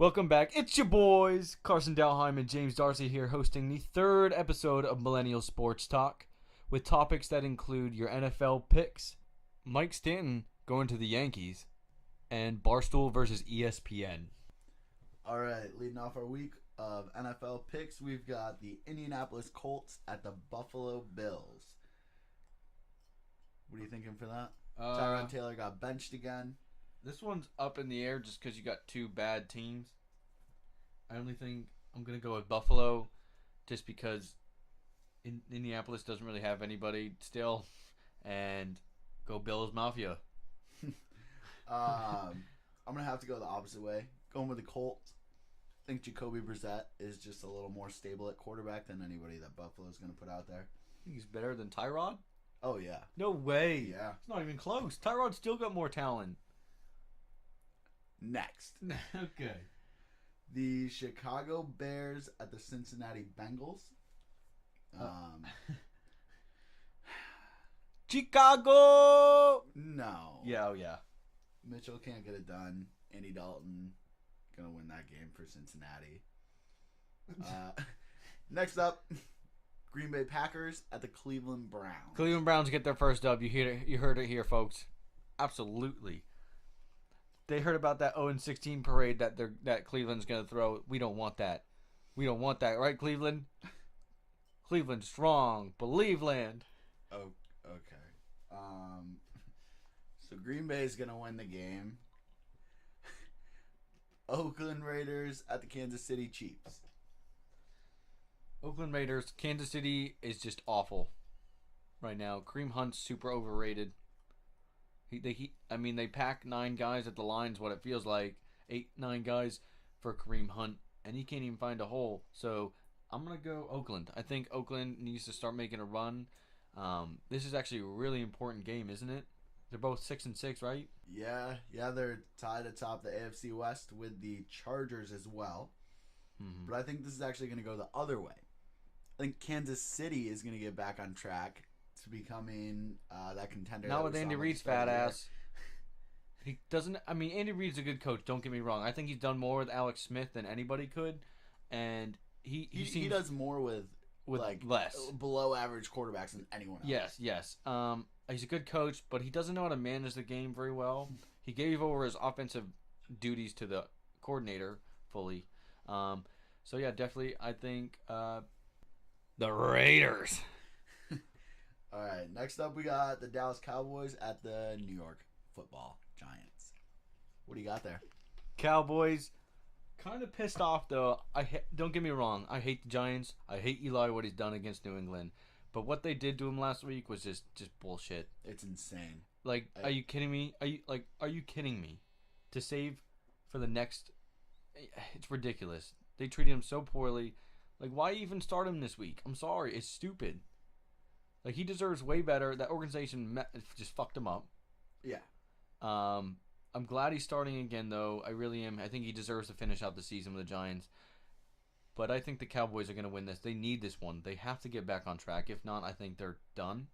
Welcome back. It's your boys, Carson Dalheim and James Darcy here, hosting the third episode of Millennial Sports Talk, with topics that include your NFL picks, Mike Stanton going to the Yankees, and Barstool versus ESPN. All right, leading off our week of NFL picks, we've got the Indianapolis Colts at the Buffalo Bills. What are you thinking for that? Tyrod Taylor got benched again. This one's up in the air just because you got two bad teams. I only think I'm going to go with Buffalo just because Indianapolis doesn't really have anybody still. And go Bills Mafia. I'm going to have to go the opposite way. Going with the Colts. I think Jacoby Brissett is just a little more stable at quarterback than anybody that Buffalo's going to put out there. I think he's better than Tyrod? Oh, yeah. No way. Yeah. It's not even close. Tyrod's still got more talent. Next. Okay. The Chicago Bears at the Cincinnati Bengals. Chicago! No. Yeah, oh yeah. Mitchell can't get it done. Andy Dalton gonna win that game for Cincinnati. Next up, Green Bay Packers at the Cleveland Browns. Cleveland Browns get their first dub. You heard it here, folks. Absolutely. They heard about that 0-16 parade that Cleveland's going to throw. We don't want that. We don't want that, right, Cleveland? Cleveland strong. Believe land. Oh, okay. So Green Bay is going to win the game. Oakland Raiders at the Kansas City Chiefs. Oakland Raiders. Kansas City is just awful right now. Kareem Hunt's super overrated. They pack 9 guys at the lines, what it feels like. 8, 9 guys for Kareem Hunt, and he can't even find a hole. So I'm going to go Oakland. I think Oakland needs to start making a run. This is actually a really important game, isn't it? They're both 6-6, right? Yeah, they're tied atop the AFC West with the Chargers as well. Mm-hmm. But I think this is actually going to go the other way. I think Kansas City is going to get back on track to becoming that contender. Not with Andy Reid's fat ass. He doesn't. I mean, Andy Reid's a good coach. Don't get me wrong. I think he's done more with Alex Smith than anybody could, and he does more with like less below average quarterbacks than anyone else. Yes. He's a good coach, but he doesn't know how to manage the game very well. He gave over his offensive duties to the coordinator fully. So yeah, definitely. I think the Raiders. All right, next up we got the Dallas Cowboys at the New York Football Giants. What do you got there? Cowboys, kind of pissed off though. Don't get me wrong. I hate the Giants. I hate Eli, what he's done against New England. But what they did to him last week was just bullshit. It's insane. Like, are you kidding me? Are you kidding me? To save for the next, it's ridiculous. They treated him so poorly. Like, why even start him this week? I'm sorry, it's stupid. Like, he deserves way better. That organization just fucked him up. Yeah. I'm glad he's starting again, though. I really am. I think he deserves to finish out the season with the Giants. But I think the Cowboys are going to win this. They need this one. They have to get back on track. If not, I think they're done.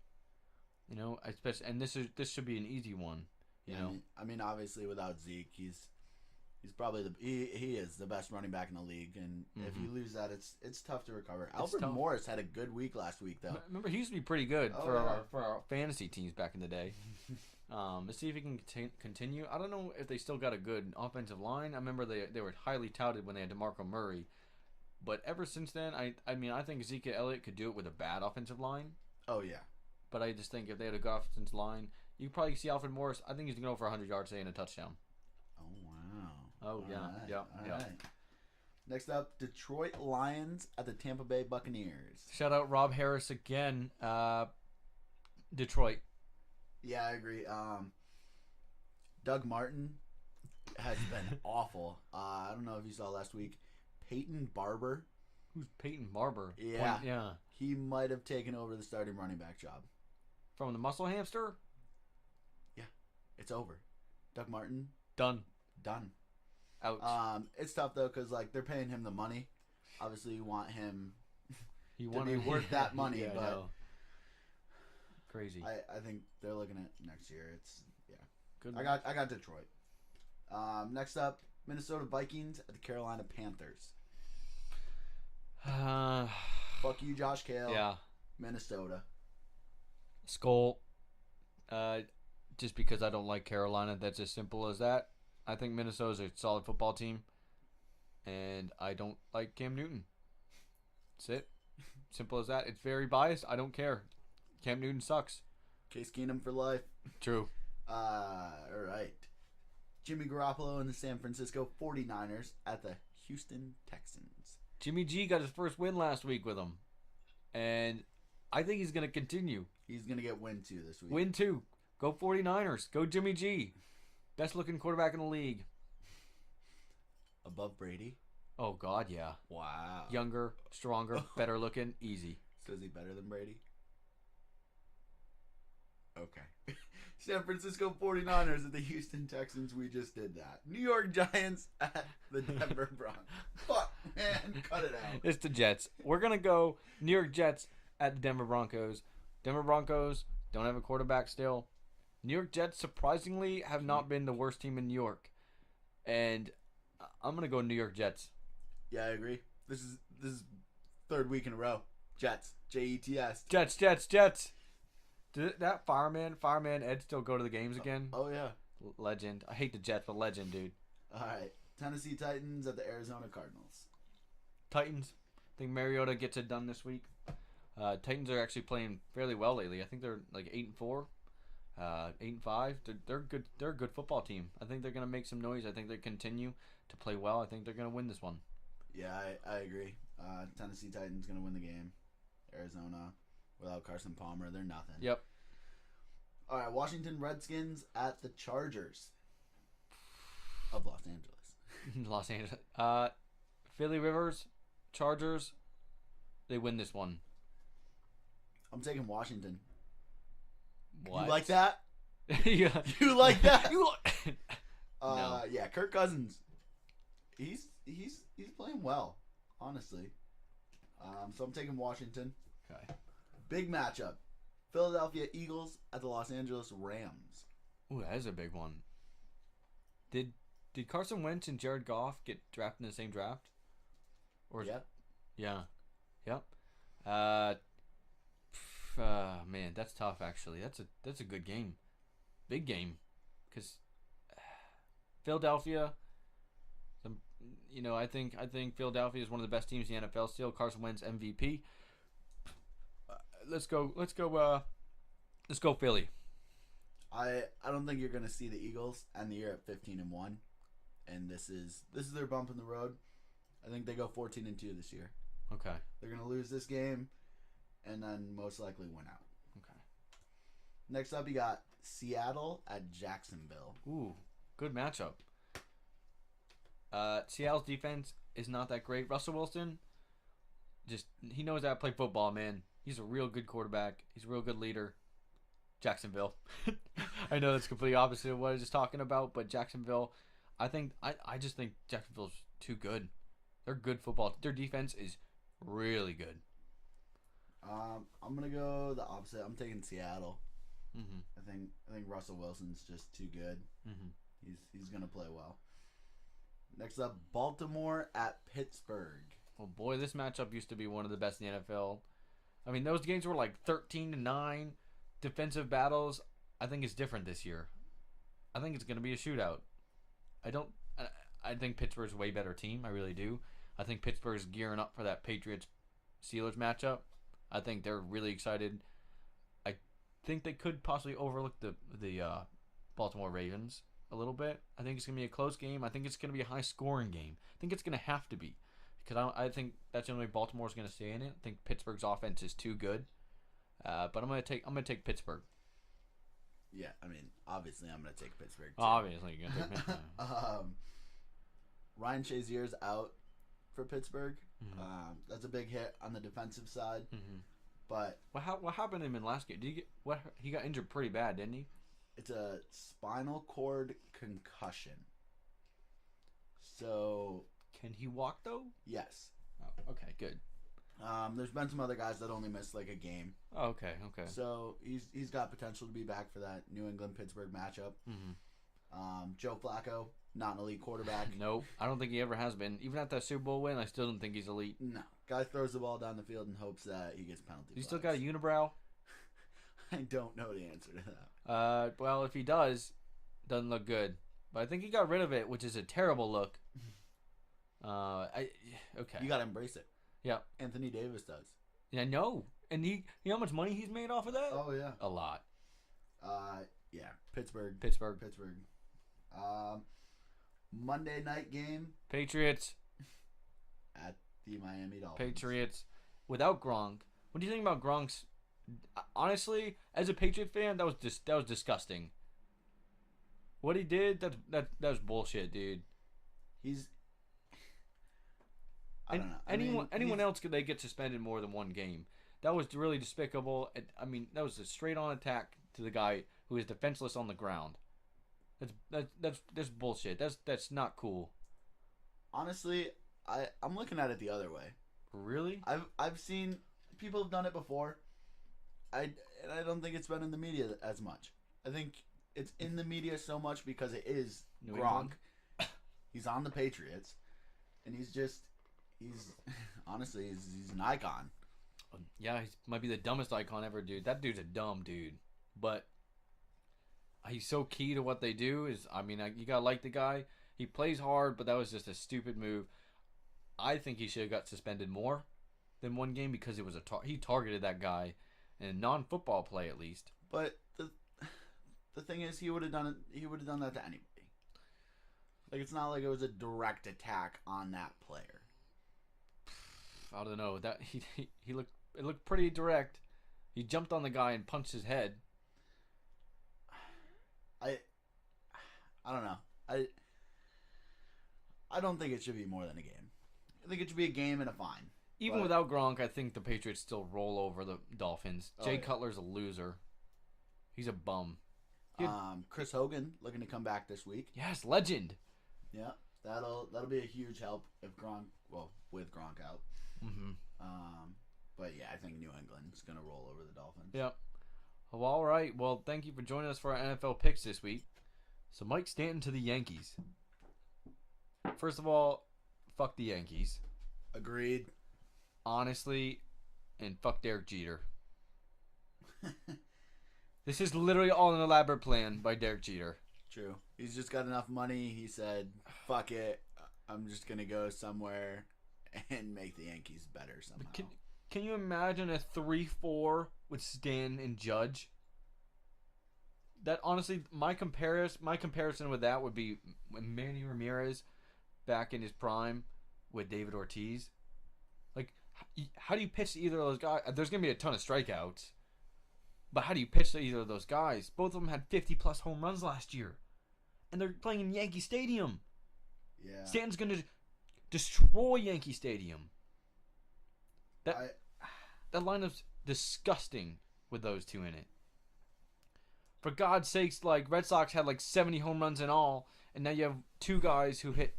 You know, especially, and this should be an easy one. You know, I mean, obviously without Zeke, he's probably he is the best running back in the league, and if you lose that, it's tough to recover. Alfred Morris had a good week last week, though. Remember, he used to be pretty good for our fantasy teams back in the day. Let's see if he can continue. I don't know if they still got a good offensive line. I remember they were highly touted when they had DeMarco Murray, but ever since then, I think Ezekiel Elliott could do it with a bad offensive line. Oh yeah, but I just think if they had a good offensive line, you probably see Alfred Morris. I think he's gonna go for 100 yards today and a touchdown. Oh wow. Oh, yeah. Right. Next up, Detroit Lions at the Tampa Bay Buccaneers. Shout out Rob Harris again. Detroit. Yeah, I agree. Doug Martin has been awful. I don't know if you saw last week. Peyton Barber. Who's Peyton Barber? Yeah. Yeah. He might have taken over the starting running back job. From the Muscle Hamster? Yeah. It's over. Doug Martin. Done. Ouch. It's tough though because like they're paying him the money. Obviously, you want him to be worth that money, yeah, but crazy. I think they're looking at next year. It's good. I got Detroit. Next up, Minnesota Vikings at the Carolina Panthers. Uh, Fuck you, Josh Kale. yeah. Minnesota. Skull. Just because I don't like Carolina, that's as simple as that. I think Minnesota's a solid football team, and I don't like Cam Newton. That's it. Simple as that. It's very biased. I don't care. Cam Newton sucks. Case Keenum for life. True. All right. Jimmy Garoppolo and the San Francisco 49ers at the Houston Texans. Jimmy G got his first win last week with them, and I think he's going to continue. He's going to get win 2 this week. Win 2. Go 49ers. Go Jimmy G. Best looking quarterback in the league. Above Brady? Oh, God, yeah. Wow. Younger, stronger, better looking, easy. So is he better than Brady? Okay. San Francisco 49ers at the Houston Texans. We just did that. New York Giants at the Denver Broncos. Fuck, man. Cut it out. It's the Jets. We're going to go New York Jets at the Denver Broncos. Denver Broncos don't have a quarterback still. New York Jets, surprisingly, have not been the worst team in New York. And I'm going to go New York Jets. Yeah, I agree. This is third week in a row. Jets. Jets. Jets. Did that fireman Ed still go to the games again? Oh, yeah. Legend. I hate the Jets, but legend, dude. All right. Tennessee Titans at the Arizona Cardinals. Titans. I think Mariota gets it done this week. Titans are actually playing fairly well lately. I think they're like 8-4, 8-5. They're good. They're a good football team. I think they're gonna make some noise. I think they continue to play well. I think they're gonna win this one. Yeah, I agree. Tennessee Titans gonna win the game. Arizona, without Carson Palmer, they're nothing. Yep. All right, Washington Redskins at the Chargers of Los Angeles. Los Angeles. Philly Rivers, Chargers. They win this one. I'm taking Washington. What? You like that? Yeah. You like that? No. Yeah, Kirk Cousins. He's playing well, honestly. So I'm taking Washington. Okay. Big matchup. Philadelphia Eagles at the Los Angeles Rams. Ooh, that is a big one. Did Carson Wentz and Jared Goff get drafted in the same draft? Or Yeah. Yeah. Yep. Man, that's tough. Actually, that's a good game, big game, because Philadelphia. I think Philadelphia is one of the best teams in the NFL. Still, Carson Wentz MVP. Let's go Philly. I don't think you're gonna see the Eagles end the year at 15-1, and this is their bump in the road. I think they go 14-2 this year. Okay. They're gonna lose this game, and then most likely win out. Okay. Next up, you got Seattle at Jacksonville. Ooh, good matchup. Seattle's defense is not that great. Russell Wilson, he knows how to play football, man. He's a real good quarterback. He's a real good leader. Jacksonville. I know that's completely opposite of what I was just talking about, but Jacksonville, I just think Jacksonville's too good. They're good football. Their defense is really good. I'm gonna go the opposite. I'm taking Seattle. Mm-hmm. I think Russell Wilson's just too good. Mm-hmm. He's gonna play well. Next up, Baltimore at Pittsburgh. Oh boy, this matchup used to be one of the best in the NFL. I mean, those games were like 13-9 defensive battles. I think it's different this year. I think it's gonna be a shootout. I think Pittsburgh's a way better team. I really do. I think Pittsburgh's gearing up for that Patriots-Steelers matchup. I think they're really excited. I think they could possibly overlook the Baltimore Ravens a little bit. I think it's going to be a close game. I think it's going to be a high-scoring game. I think it's going to have to be because I think that's the only way Baltimore's going to stay in it. I think Pittsburgh's offense is too good. But I'm going to take Pittsburgh. Yeah, I mean, obviously I'm going to take Pittsburgh too. Obviously, you're going to take Pittsburgh. Ryan Shazier's out for Pittsburgh. Mm-hmm. That's a big hit on the defensive side. Mm-hmm. But what happened to him in last game? He got injured pretty bad, didn't he? It's a spinal cord concussion. So can he walk though? Yes. Oh, okay, good. There's been some other guys that only missed like a game. Oh, okay. So he's got potential to be back for that New England Pittsburgh matchup. Mm-hmm. Joe Flacco not an elite quarterback. Nope. I don't think he ever has been. Even at that Super Bowl win, I still don't think he's elite. No. Guy throws the ball down the field and hopes that he gets penalty He flags. still got a unibrow? I don't know the answer to that. Well, if he doesn't look good. But I think he got rid of it, which is a terrible look. Okay. You got to embrace it. Yeah. Anthony Davis does. Yeah, I know. And you know how much money he's made off of that? Oh, yeah. A lot. Yeah. Pittsburgh. Monday night game. Patriots. At the Miami Dolphins. Patriots. Without Gronk. What do you think about Gronk's... Honestly, as a Patriot fan, that was disgusting. What he did, that was bullshit, dude. I don't know. Anyone else could they get suspended more than one game? That was really despicable. I mean, that was a straight-on attack to the guy who is defenseless on the ground. That's bullshit. That's not cool. Honestly, I'm looking at it the other way. Really? I've seen people have done it before. I don't think it's been in the media as much. I think it's in the media so much because it is New Gronk. England? He's on the Patriots, and he's honestly an icon. Yeah, he might be the dumbest icon ever, dude. That dude's a dumb dude, but he's so key to what they do. You gotta like the guy. He plays hard, but that was just a stupid move. I think he should have got suspended more than one game because it was he targeted that guy in a non-football play at least. But the thing is, he would have done it. He would have done that to anybody. Like, it's not like it was a direct attack on that player. I don't know. That it looked pretty direct. He jumped on the guy and punched his head. I don't know. I don't think it should be more than a game. I think it should be a game and a fine. Even without Gronk, I think the Patriots still roll over the Dolphins. Jay Cutler's a loser. He's a bum. Chris Hogan looking to come back this week. Yes, legend. Yeah, that'll be a huge help if with Gronk out. Mm-hmm. But yeah, I think New England's gonna roll over the Dolphins. Yeah. Well, all right. Well, thank you for joining us for our NFL picks this week. So Mike Stanton to the Yankees. First of all, fuck the Yankees. Agreed. Honestly, and fuck Derek Jeter. This is literally all an elaborate plan by Derek Jeter. True. He's just got enough money. He said, fuck it. I'm just going to go somewhere and make the Yankees better somehow. Can you imagine a 3-4 with Stanton and Judge? That honestly, my comparison with that would be Manny Ramirez back in his prime with David Ortiz. Like, how do you pitch to either of those guys? There's going to be a ton of strikeouts. But how do you pitch to either of those guys? Both of them had 50-plus home runs last year. And they're playing in Yankee Stadium. Yeah. Stanton's going to destroy Yankee Stadium. That lineup's disgusting with those two in it. For God's sakes, like, Red Sox had like 70 home runs in all, and now you have two guys who hit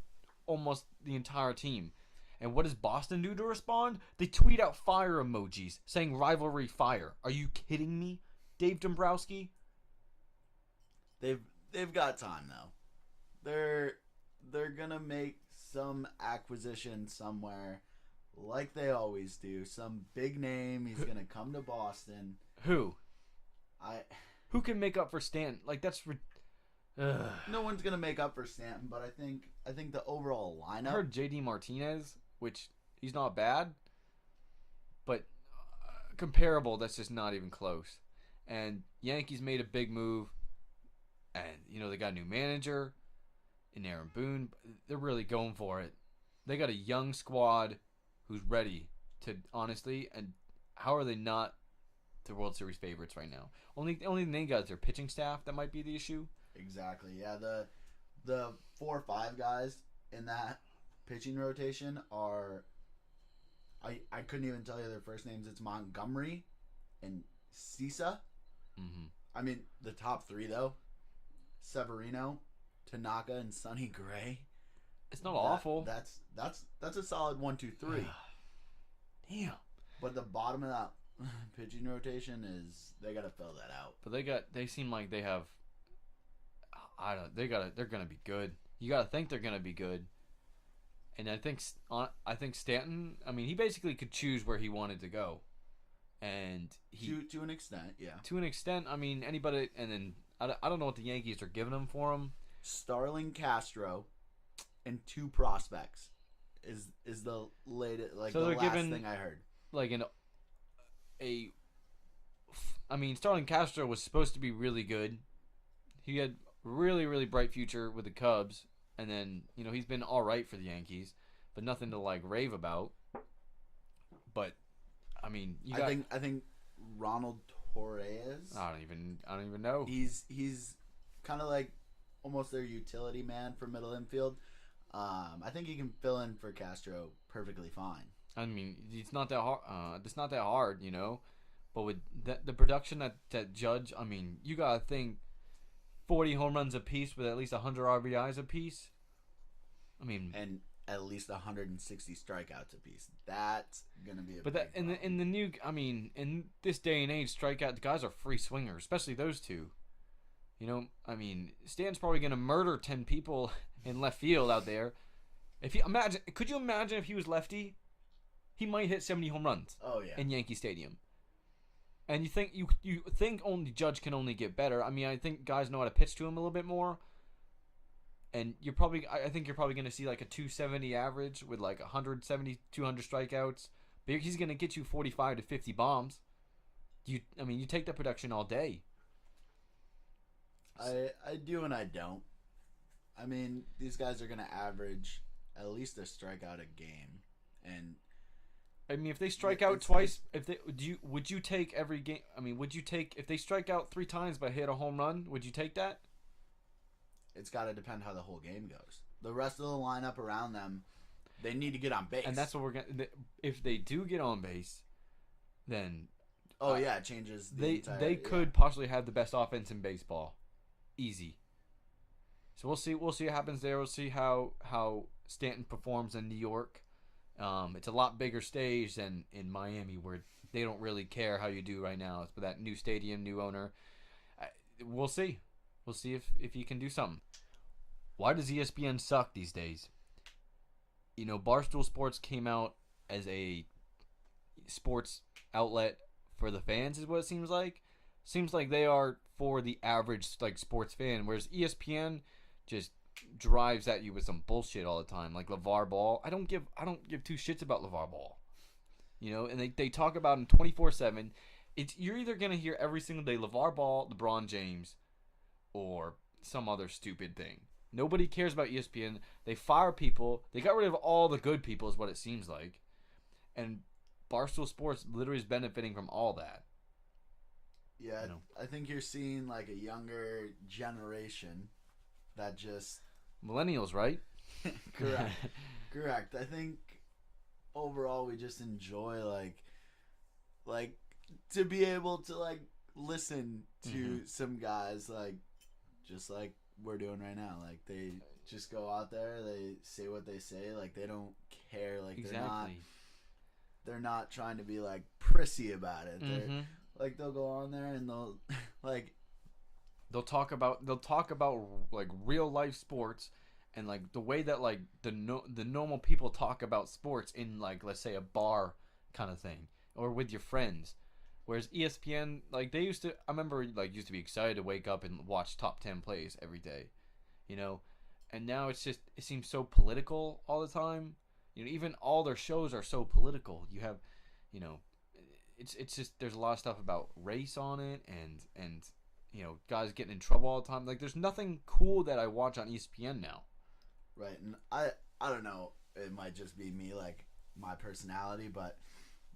almost the entire team. And what does Boston do to respond? They tweet out fire emojis saying rivalry fire. Are you kidding me, Dave Dombrowski? They've got time though. They're gonna make some acquisition somewhere, like they always do. Some big name. He's gonna come to Boston. Who? Who can make up for Stanton? Like, that's. No one's gonna make up for Stanton, but I think the overall lineup. I heard JD Martinez, which he's not bad, but comparable. That's just not even close. And Yankees made a big move, and they got a new manager in Aaron Boone. They're really going for it. They got a young squad who's ready to honestly. And how are they not the World Series favorites right now? Only thing they got is their pitching staff. That might be the issue. Exactly. Yeah, the 4 or 5 guys in that pitching rotation are I couldn't even tell you their first names. It's Montgomery and Sisa. Mm-hmm. I mean, the top 3 though: Severino, Tanaka, and Sonny Gray. It's not awful. That's a solid 1, 2, 3. Damn. But the bottom of that pitching rotation is they got to fill that out. But they seem like they have. They're gonna be good. you got to think they're going to be good. And I think Stanton. I mean, he basically could choose where he wanted to go, and to an extent, yeah. To an extent, I mean, anybody. And then I don't know what the Yankees are giving him for him. Starling Castro and 2 prospects is the latest, like, so the last thing I heard. Like I mean, Starling Castro was supposed to be really good. He had really, really bright future with the Cubs. And then, he's been all right for the Yankees, but nothing to like rave about. But I mean, I think Ronald Torres. I don't even know. He's kind of like almost their utility man for middle infield. I think he can fill in for Castro perfectly fine. I mean, it's not that hard. It's not that hard, But with the production that Judge, I mean, you gotta think 40 home runs apiece with at least 100 RBIs apiece. I mean, and at least 160 strikeouts apiece. That's gonna be a. But that in the new, I mean, in this day and age, the guys are free swingers, especially those two. I mean, Stan's probably gonna murder 10 people in left field out there. Could you imagine if he was lefty? He might hit 70 home runs. Oh yeah. In Yankee Stadium. And you think only Judge can only get better. I mean, I think guys know how to pitch to him a little bit more. And I think you're probably going to see like a 270 average with like 170, 200 strikeouts. But he's going to get you 45 to 50 bombs. You take that production all day. I do and I don't. I mean, these guys are going to average at least a strikeout a game, and I mean, if they strike out twice, would you take every game? I mean, would you take if they strike out 3 times but hit a home run? Would you take that? It's got to depend how the whole game goes. The rest of the lineup around them, they need to get on base, and that's what we're gonna. If they do get on base, then it changes. They could possibly have the best offense in baseball, easy. So we'll see. We'll see what happens there. We'll see how Stanton performs in New York. It's a lot bigger stage than in Miami, where they don't really care how you do right now. It's with that new stadium, new owner. We'll see. We'll see if he can do something. Why does ESPN suck these days? Barstool Sports came out as a sports outlet for the fans, is what it seems like. Seems like they are for the average like sports fan, whereas ESPN just drives at you with some bullshit all the time, like LeVar Ball. I don't give 2 shits about LeVar Ball. And they talk about him 24/7. You're either gonna hear every single day LeVar Ball, LeBron James, or some other stupid thing. Nobody cares about ESPN. They fire people. They got rid of all the good people, is what it seems like. And Barstool Sports literally is benefiting from all that. Yeah, I think you're seeing like a younger generation that just millennials, right? Correct. I think overall we just enjoy like to be able to like listen to some guys like just like we're doing right now. Like they just go out there, they say what they say, like they don't care, like exactly. They're not trying to be like prissy about it. They're like they'll go on there and they'll like they'll talk about like real life sports and like the way that like the normal people talk about sports in like, let's say, a bar kind of thing or with your friends. Whereas ESPN, like I remember used to be excited to wake up and watch top 10 plays every day, and now it seems so political all the time. Even all their shows are so political. You have, it's just there's a lot of stuff about race on it and guys getting in trouble all the time. Like there's nothing cool that I watch on ESPN now. Right, and I don't know. It might just be me, like my personality, but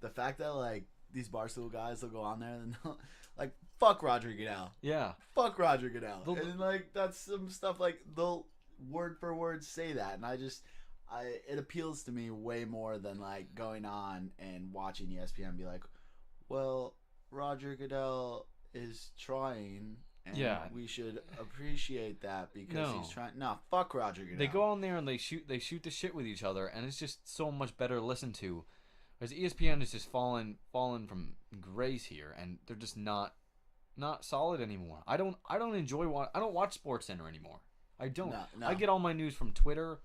the fact that like these Barstool guys will go on there and they'll, like fuck Roger Goodell. Yeah. Fuck Roger Goodell. And like that's some stuff like they'll word for word say that, and it appeals to me way more than like going on and watching ESPN and be like, well, Roger Goodell is trying and we should appreciate that because he's trying. No, fuck Roger Goodell. They go on there and they shoot the shit with each other, and it's just so much better to listen to. Whereas ESPN is just fallen from grace here, and they're just not solid anymore. I don't enjoy I don't watch SportsCenter anymore. I don't. No. I get all my news from Twitter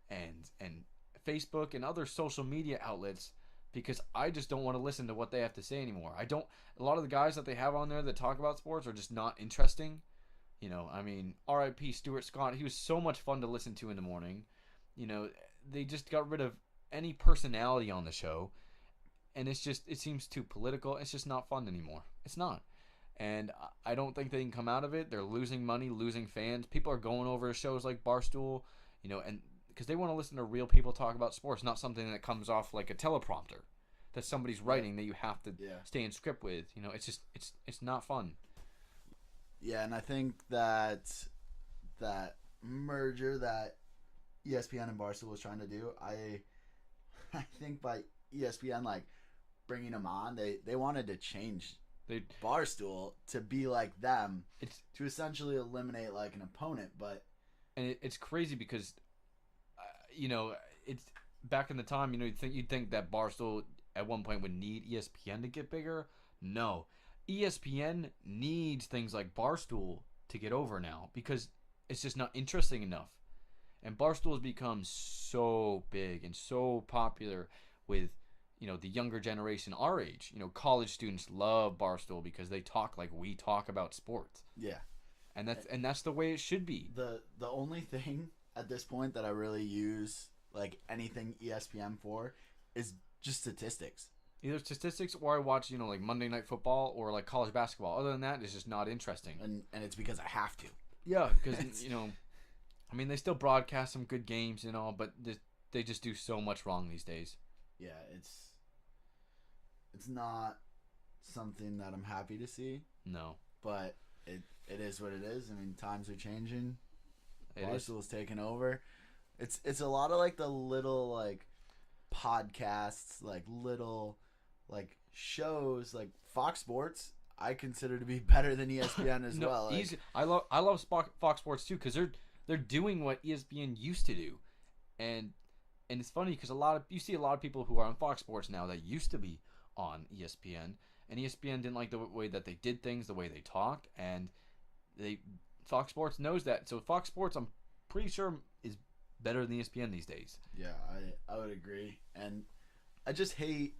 and Facebook and other social media outlets because I just don't want to listen to what they have to say anymore. I don't. A lot of the guys that they have on there that talk about sports are just not interesting. I mean, R.I.P. Stuart Scott. He was so much fun to listen to in the morning. They just got rid of any personality on the show, and it seems too political. It's just not fun anymore. It's not. And I don't think they can come out of it. They're losing money, losing fans. People are going over to shows like Barstool, and because they want to listen to real people talk about sports, not something that comes off like a teleprompter that somebody's writing that you have to stay in script with. It's not fun. Yeah, and I think that merger that ESPN and Barstool was trying to do, I think by ESPN bringing them on, they wanted to change Barstool to be like them, to essentially eliminate an opponent. But it's crazy because it's back in the time. You'd think that Barstool at one point would need ESPN to get bigger. No, ESPN needs things like Barstool to get over now because it's just not interesting enough. And Barstool has become so big and so popular with the younger generation our age. College students love Barstool because they talk like we talk about sports. Yeah. And that's the way it should be. The only thing at this point that I really use anything ESPN for is just statistics. Either statistics or I watch, Monday Night Football or college basketball. Other than that, it's just not interesting. And it's because I have to. Yeah, because I mean, they still broadcast some good games and all, but they just do so much wrong these days. Yeah, it's not something that I'm happy to see. No. But it is what it is. I mean, times are changing. Barstool's taking over. It's a lot of the little podcasts, little shows Fox Sports. I consider to be better than ESPN as well. Easy. I love Fox Sports too because they're doing what ESPN used to do, and it's funny because you see a lot of people who are on Fox Sports now that used to be on ESPN, and ESPN didn't like the way that they did things, the way they talked, and Fox Sports knows that. So Fox Sports, I'm pretty sure, is better than ESPN these days. Yeah, I would agree, and I just hate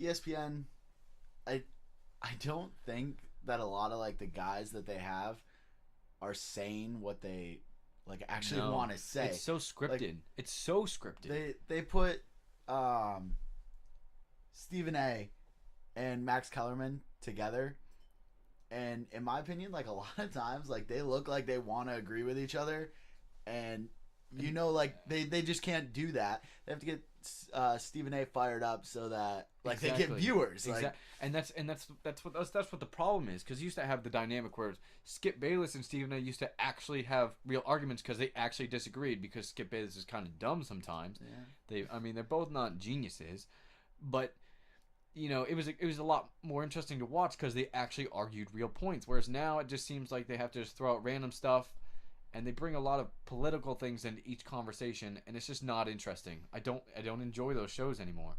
ESPN. I don't think that a lot of the guys that they have are saying what they actually want to say. It's so scripted. It's so scripted. They put Stephen A. and Max Kellerman together, and in my opinion, a lot of times, they look like they want to agree with each other, and they just can't do that. They have to get Stephen A. fired up so that they get viewers. And that's what the problem is, because you used to have the dynamic where Skip Bayless and Stephen A. used to actually have real arguments because they actually disagreed, because Skip Bayless is kind of dumb sometimes. Yeah. They're both not geniuses, but it was a lot more interesting to watch because they actually argued real points. Whereas now it just seems like they have to just throw out random stuff. And they bring a lot of political things into each conversation, and it's just not interesting. I don't enjoy those shows anymore.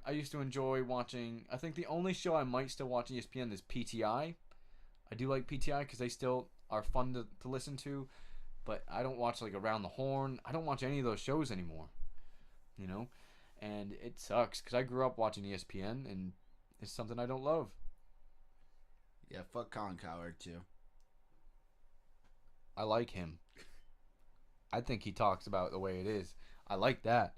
I used to enjoy watching. I think the only show I might still watch on ESPN is PTI. I do like PTI because they still are fun to listen to, but I don't watch Around the Horn. I don't watch any of those shows anymore. And it sucks because I grew up watching ESPN, and it's something I don't love. Yeah, fuck Colin Cowherd too. I like him. I think he talks about the way it is. I like that.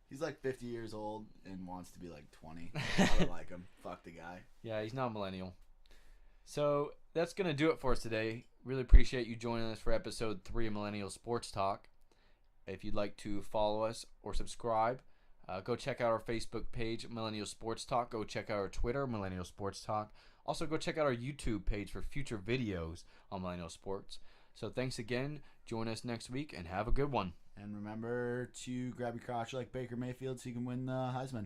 He's 50 years old and wants to be 20. I don't like him. Fuck the guy. Yeah, he's not a millennial. So that's going to do it for us today. Really appreciate you joining us for episode 3 of Millennial Sports Talk. If you'd like to follow us or subscribe, go check out our Facebook page, Millennial Sports Talk. Go check out our Twitter, Millennial Sports Talk. Also, go check out our YouTube page for future videos on Millennial Sports. So thanks again. Join us next week and have a good one. And remember to grab your crotch like Baker Mayfield so you can win the Heisman.